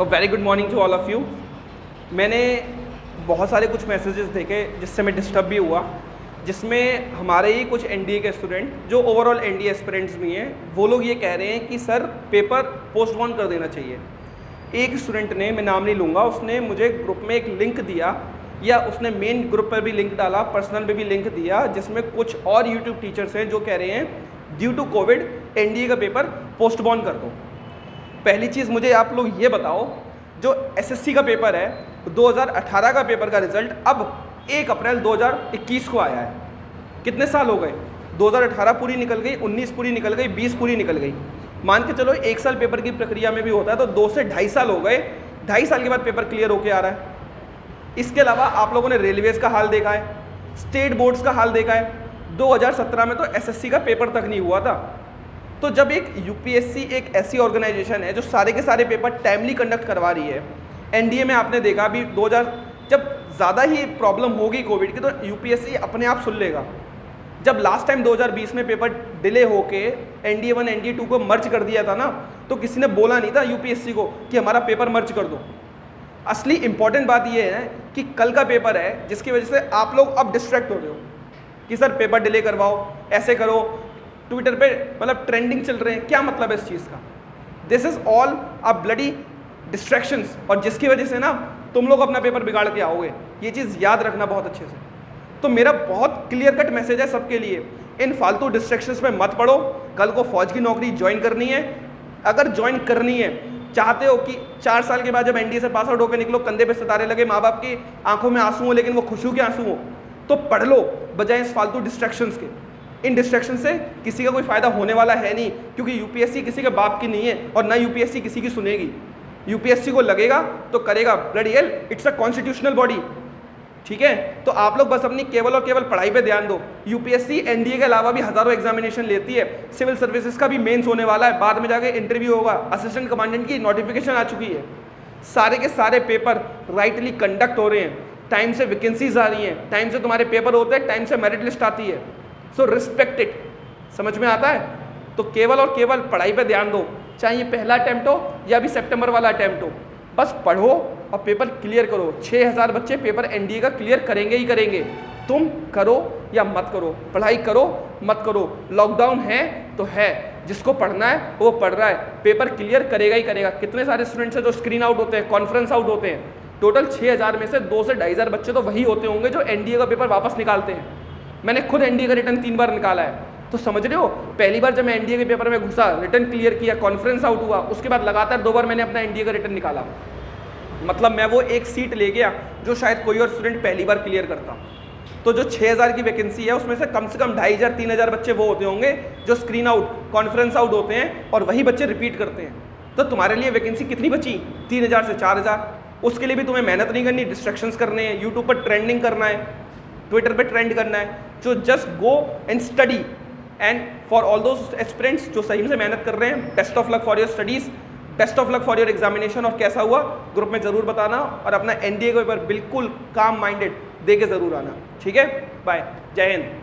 Very good morning to all of you. मैंने बहुत सारे कुछ मैसेजेस देखे जिससे मैं डिस्टर्ब भी हुआ, जिसमें हमारे ही कुछ एनडीए के स्टूडेंट जो ओवरऑल एनडीए एस्पिरेंट्स भी हैं, वो लोग ये कह रहे हैं कि सर पेपर पोस्टपोन कर देना चाहिए। एक स्टूडेंट ने, मैं नाम नहीं लूँगा, उसने मुझे ग्रुप में एक लिंक दिया, या उसने मेन ग्रुप पर भी लिंक डाला, पर्सनल पे भी लिंक दिया, जिसमें कुछ और यूट्यूब टीचर्स हैं जो कह रहे हैं ड्यू टू कोविड एनडीए का पेपर पोस्टपोन कर दो। पहली चीज़ मुझे आप लोग ये बताओ, जो एसएससी का पेपर है 2018 का पेपर का रिजल्ट अब 1 अप्रैल 2021 को आया है। कितने साल हो गए? 2018 पूरी निकल गई, 19 पूरी निकल गई, 20 पूरी निकल गई। मान के चलो 1 साल पेपर की प्रक्रिया में भी होता है तो 2 से 2.5 साल हो गए। 2.5 साल के बाद पेपर क्लियर होके आ रहा है। इसके अलावा आप लोगों ने रेलवेज़ का हाल देखा है, स्टेट बोर्ड्स का हाल देखा है। 2017 में तो एसएससी का पेपर तक नहीं हुआ था। तो जब एक यूपीएससी एक ऐसी ऑर्गेनाइजेशन है जो सारे के सारे पेपर टाइमली कंडक्ट करवा रही है, एनडीए में आपने देखा अभी 2000 जब ज़्यादा ही प्रॉब्लम होगी कोविड की तो यूपीएससी अपने आप सुन लेगा। जब लास्ट टाइम 2020 में पेपर डिले होके एनडीए 1 एनडीए 2 को मर्ज कर दिया था ना, तो किसी ने बोला नहीं था यूपीएससी को कि हमारा पेपर मर्ज कर दो। असली इंपॉर्टेंट बात यह है कि कल का पेपर है जिसकी वजह से आप लोग अब डिस्ट्रैक्ट हो रहे हो कि सर पेपर डिले करवाओ, ऐसे करो, ट्विटर पे मतलब ट्रेंडिंग चल रहे हैं। क्या मतलब है इस चीज़ का? This is all a bloody distractions, और जिसकी वजह से ना तुम लोग अपना पेपर बिगाड़ के आओगे। ये चीज़ याद रखना बहुत अच्छे से। तो मेरा बहुत क्लियर कट मैसेज है सबके लिए, इन फालतू डिस्ट्रैक्शंस में मत पड़ो। कल को फौज की नौकरी ज्वाइन करनी है, अगर ज्वाइन करनी है, चाहते हो कि 4 साल के बाद जब एनडीए से पास आउट होकर निकलो, कंधे पे सितारे लगे, माँ बाप की आंखों में आंसू हो लेकिन वो खुशियों के आंसू हो, तो पढ़ लो बजाय इस फालतू डिस्ट्रैक्शंस के। इन डिस्ट्रैक्शन से किसी का कोई फायदा होने वाला है नहीं, क्योंकि यूपीएससी किसी के बाप की नहीं है और ना यूपीएससी किसी की सुनेगी। यूपीएससी को लगेगा तो करेगा, bloody hell, it's a constitutional body. ठीक है, तो आप लोग बस अपनी केवल और केवल पढ़ाई पे ध्यान दो। यूपीएससी एनडीए के अलावा भी हजारों एग्जामिनेशन लेती है। सिविल सर्विसेज का भी मेंस होने वाला है, बाद में जाके इंटरव्यू होगा। असिस्टेंट कमांडेंट की नोटिफिकेशन आ चुकी है। सारे के सारे पेपर राइटली कंडक्ट हो रहे हैं, टाइम से वैकेंसीज आ रही हैं, टाइम से तुम्हारे पेपर होते हैं, टाइम से मेरिट लिस्ट आती है। So respect it. समझ में आता है? तो केवल और केवल पढ़ाई पे ध्यान दो, चाहे ये पहला अटेम्प्ट हो या भी सितंबर वाला अटेम्प्ट हो। बस पढ़ो और पेपर क्लियर करो। 6000 बच्चे पेपर एनडीए का क्लियर करेंगे ही करेंगे। तुम करो या मत करो, पढ़ाई करो मत करो, लॉकडाउन है तो है, जिसको पढ़ना है वो पढ़ रहा है, पेपर क्लियर करेगा ही करेगा। कितने सारे स्टूडेंट्स हैं जो स्क्रीन आउट होते हैं, कॉन्फ्रेंस आउट होते हैं। टोटल 6000 में से 2 से 2500 बच्चे तो वही होते होंगे जो एनडीए का पेपर वापस निकालते हैं। मैंने खुद एनडीए का रिटर्न 3 बार निकाला है, तो समझ रहे हो। पहली बार जब मैं एनडीए के पेपर में घुसा, रिटर्न क्लियर किया, कॉन्फ्रेंस आउट हुआ, उसके बाद लगातार 2 बार मैंने अपना एनडीए का रिटर्न निकाला। मतलब मैं वो एक सीट ले गया जो शायद कोई और स्टूडेंट पहली बार क्लियर करता। तो जो 6000 की वैकेंसी है उसमें से कम 2500-3000 बच्चे वो होते होंगे जो स्क्रीन आउट, कॉन्फ्रेंस आउट होते हैं, और वही बच्चे रिपीट करते हैं। तो तुम्हारे लिए वैकेंसी कितनी बची? 3000 से 4000। उसके लिए भी तुम्हें मेहनत नहीं करनी, डिस्ट्रैक्शंस करने हैं, यूट्यूब पर ट्रेंडिंग करना है, ट्विटर पे ट्रेंड करना है। जो just go and study, and for all those aspirants जो सही से मेहनत कर रहे हैं, best of luck for your studies, best of luck for your examination. और कैसा हुआ ग्रुप में ज़रूर बताना, और अपना एनडीए के पेपर बिल्कुल काम माइंडेड दे के ज़रूर आना। ठीक है, बाय, जय हिंद।